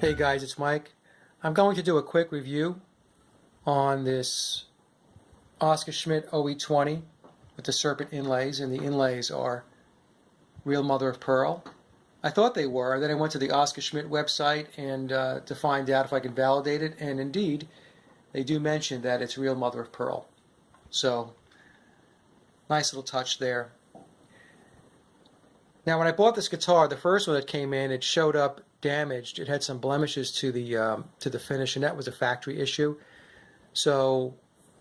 Hey guys, it's Mike. I'm going to do a quick review on this Oscar Schmidt OE20 with the Serpent inlays, and the inlays are real mother of pearl. I thought they were. Then I went to the Oscar Schmidt website and to find out if I could validate it, and indeed they do mention that it's real mother of pearl. So nice little touch there. Now when I bought this guitar, the first one that came in, it showed up damaged. It had some blemishes to the finish, and that was a factory issue. So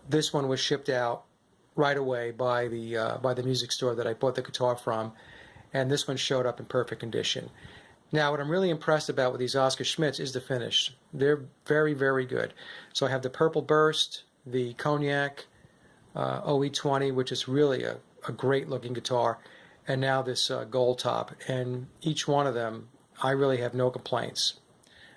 this one was shipped out right away by the music store that I bought the guitar from, and this one showed up in perfect condition. Now what I'm really impressed about with these Oscar Schmidts is the finish. They're very, very good. So I have the Purple Burst, the Cognac OE20, which is really a great looking guitar, and now this gold top, and each one of them I really have no complaints.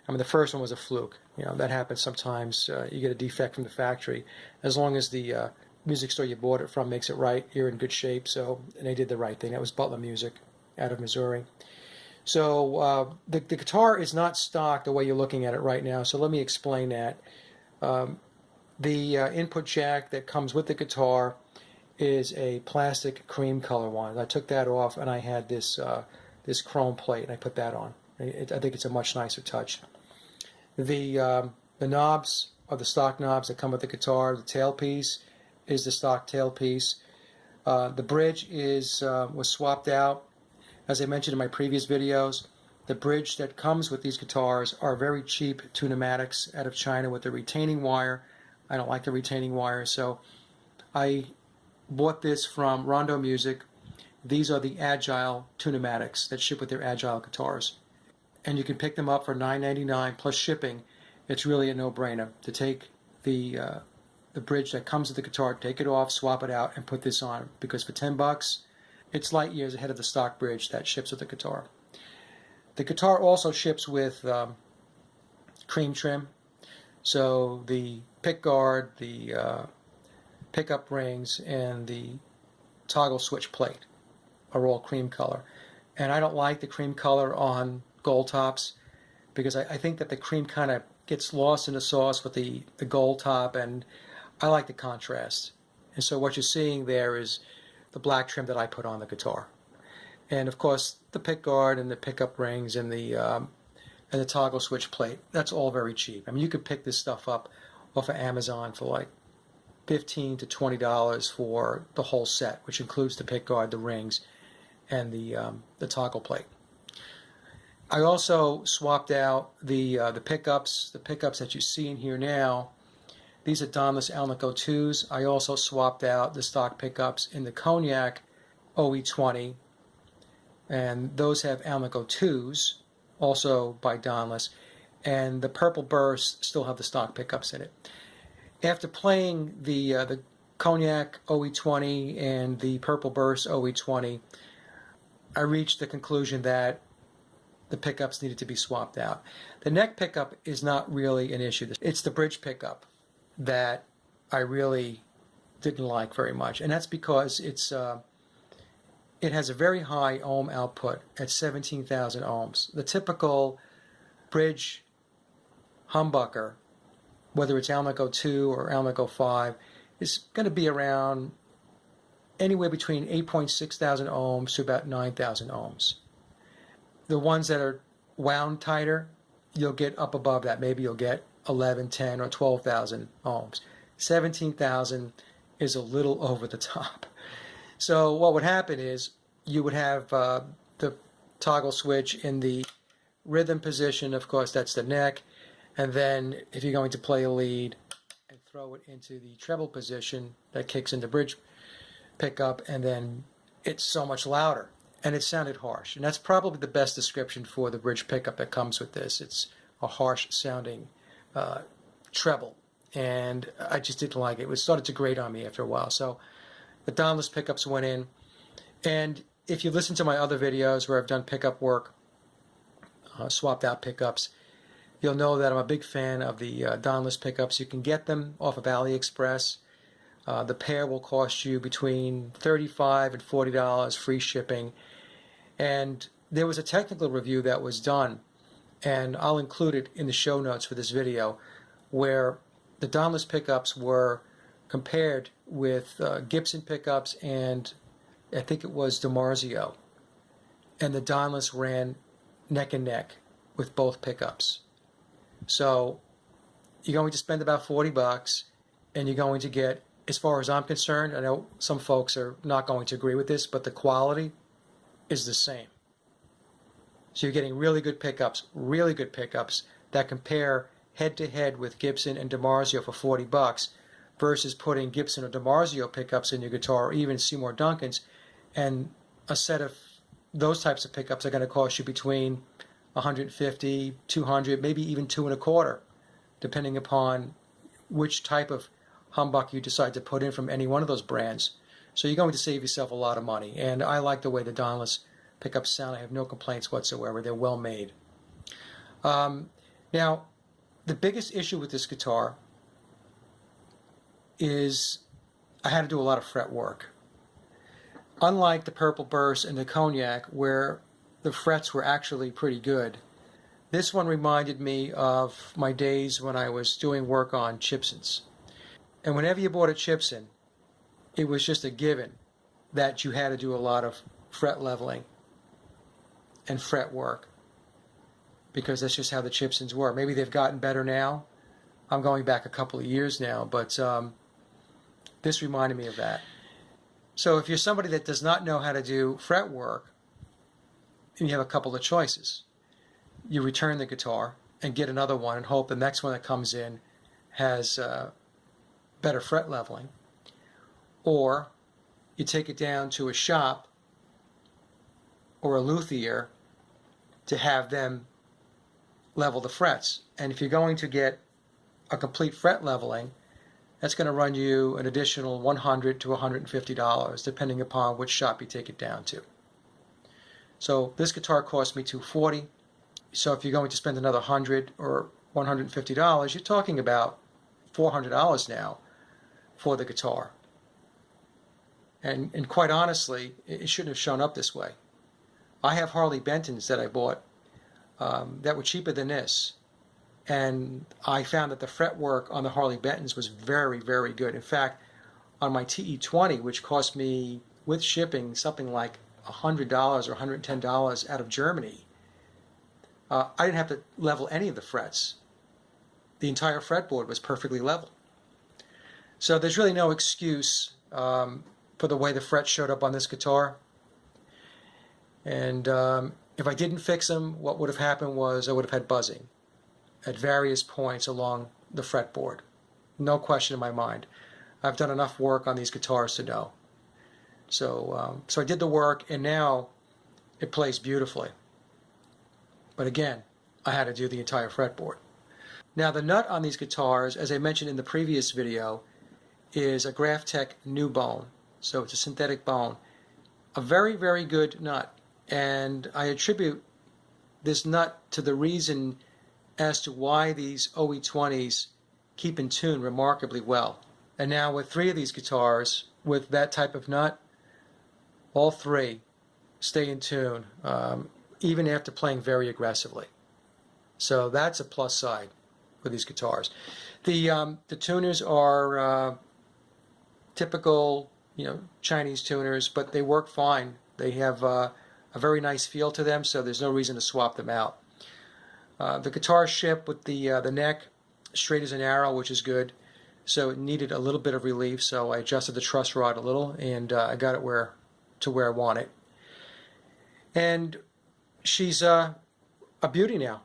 I mean, the first one was a fluke. You know, that happens sometimes. You get a defect from the factory. As long as the music store you bought it from makes it right, you're in good shape. So, and they did the right thing. That was Butler Music out of Missouri. So the guitar is not stock the way you're looking at it right now. So let me explain that. The input jack that comes with the guitar is a plastic cream color one. I took that off, and I had this this chrome plate, and I put that on. I think it's a much nicer touch. The knobs are the stock knobs that come with the guitar. The tailpiece is the stock tailpiece. The bridge was swapped out. As I mentioned in my previous videos, the bridge that comes with these guitars are very cheap tunamatics out of China with the retaining wire. I don't like the retaining wire, so I bought this from Rondo Music. These are the Agile tunamatics that ship with their Agile guitars, and you can pick them up for $9.99 plus shipping. It's really a no-brainer to take the bridge that comes with the guitar, take it off, swap it out, and put this on, because for $10 it's light years ahead of the stock bridge that ships with the guitar. The guitar also ships with cream trim, so the pick guard, the pickup rings, and the toggle switch plate are all cream color. And I don't like the cream color on gold tops, because I think that the cream kind of gets lost in the sauce with the gold top, and I like the contrast. And so what you're seeing there is the black trim that I put on the guitar. And of course the pick guard and the pickup rings and the toggle switch plate, that's all very cheap. I mean, you could pick this stuff up off of Amazon for like $15 to $20 for the whole set, which includes the pick guard, the rings, and the toggle plate. I also swapped out the pickups. The pickups that you see in here now, these are Donless Alnico 2s. I also swapped out the stock pickups in the Cognac OE20, and those have Alnico 2s, also by Donless, and the Purple Burst still have the stock pickups in it. After playing the Cognac OE20 and the Purple Burst OE20, I reached the conclusion that the pickups needed to be swapped out. The neck pickup is not really an issue. It's the bridge pickup that I really didn't like very much, and that's because it has a very high ohm output at 17,000 ohms. The typical bridge humbucker, whether it's Alnico 2 or Alnico 5, is going to be around anywhere between 8.6 thousand ohms to about 9,000 ohms. The ones that are wound tighter, you'll get up above that. Maybe you'll get 11, 10, or 12,000 ohms. 17,000 is a little over the top. So what would happen is you would have the toggle switch in the rhythm position. Of course, that's the neck. And then if you're going to play a lead and throw it into the treble position, that kicks into bridge pickup, and then it's so much louder. And it sounded harsh. And that's probably the best description for the bridge pickup that comes with this. It's a harsh sounding treble. And I just didn't like it. It started to grate on me after a while. So the Donless pickups went in. And if you listen to my other videos where I've done pickup work, swapped out pickups, you'll know that I'm a big fan of the Donless pickups. You can get them off of AliExpress. The pair will cost you between $35 and $40, free shipping. And there was a technical review that was done, and I'll include it in the show notes for this video, where the Dauntless pickups were compared with Gibson pickups and I think it was DiMarzio, and the Dauntless ran neck and neck with both pickups. So you're going to spend about $40 and you're going to get, as far as I'm concerned, I know some folks are not going to agree with this, but the quality is the same. So you're getting really good pickups that compare head to head with Gibson and DiMarzio for $40 versus putting Gibson or DiMarzio pickups in your guitar, or even Seymour Duncan's, and a set of those types of pickups are going to cost you between $150, $200, maybe even $225, depending upon which type of humbucker you decide to put in from any one of those brands. So you're going to save yourself a lot of money, and I like the way the Dauntless pickups sound. I have no complaints whatsoever. They're well made. Now, the biggest issue with this guitar is I had to do a lot of fret work. Unlike the Purple Burst and the Cognac, where the frets were actually pretty good, this one reminded me of my days when I was doing work on Chibsons. And whenever you bought a Chibson, it was just a given that you had to do a lot of fret leveling and fret work, because that's just how the Chibsons were. Maybe they've gotten better now. I'm going back a couple of years now, but this reminded me of that. So if you're somebody that does not know how to do fret work, and you have a couple of choices. You return the guitar and get another one and hope the next one that comes in has better fret leveling. Or you take it down to a shop or a luthier to have them level the frets. And if you're going to get a complete fret leveling, that's going to run you an additional $100 to $150, depending upon which shop you take it down to. So this guitar cost me $240. So if you're going to spend another $100 or $150, you're talking about $400 now for the guitar. And quite honestly, it shouldn't have shown up this way. I have Harley Bentons that I bought that were cheaper than this. And I found that the fretwork on the Harley Bentons was very, very good. In fact, on my TE20, which cost me, with shipping, something like $100 or $110 out of Germany, I didn't have to level any of the frets. The entire fretboard was perfectly level. So there's really no excuse for the way the frets showed up on this guitar. And if I didn't fix them, what would have happened was I would have had buzzing at various points along the fretboard. No question in my mind. I've done enough work on these guitars to know. So I did the work, and now it plays beautifully. But again, I had to do the entire fretboard. Now the nut on these guitars, as I mentioned in the previous video, is a GraphTech Newbone. So it's a synthetic bone. A very, very good nut. And I attribute this nut to the reason as to why these OE20s keep in tune remarkably well. And now with 3 of these guitars with that type of nut, all 3 stay in tune, even after playing very aggressively. So that's a plus side for these guitars. The tuners are typical, Chinese tuners, but they work fine. They have a very nice feel to them, so there's no reason to swap them out. The guitar ship with the neck straight as an arrow, which is good. So it needed a little bit of relief, so I adjusted the truss rod a little, and I got it to where I want it. And she's a beauty now.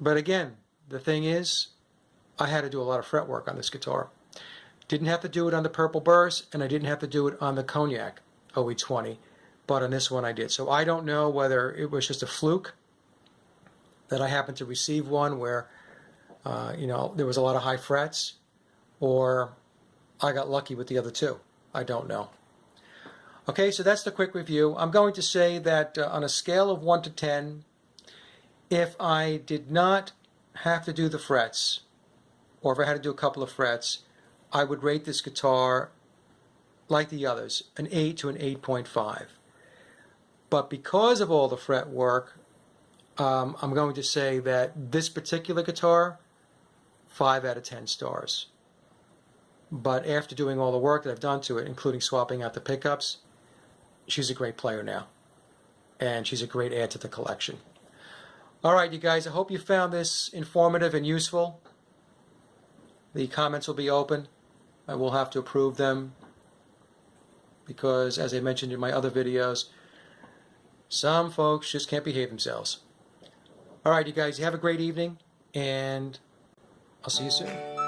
But again, the thing is, I had to do a lot of fret work on this guitar. Didn't have to do it on the Purple Burst, and I didn't have to do it on the Cognac OE20, but on this one I did. So I don't know whether it was just a fluke that I happened to receive one where there was a lot of high frets, or I got lucky with the other 2. I don't know. Okay, so that's the quick review. I'm going to say that on a scale of 1 to 10, if I did not have to do the frets, or if I had to do a couple of frets, I would rate this guitar, like the others, an 8 to an 8.5. But because of all the fret work, I'm going to say that this particular guitar, 5 out of 10 stars. But after doing all the work that I've done to it, including swapping out the pickups, she's a great player now. And she's a great add to the collection. All right, you guys, I hope you found this informative and useful. The comments will be open. I will have to approve them because, as I mentioned in my other videos, some folks just can't behave themselves. All right, you guys, you have a great evening, and I'll see you soon.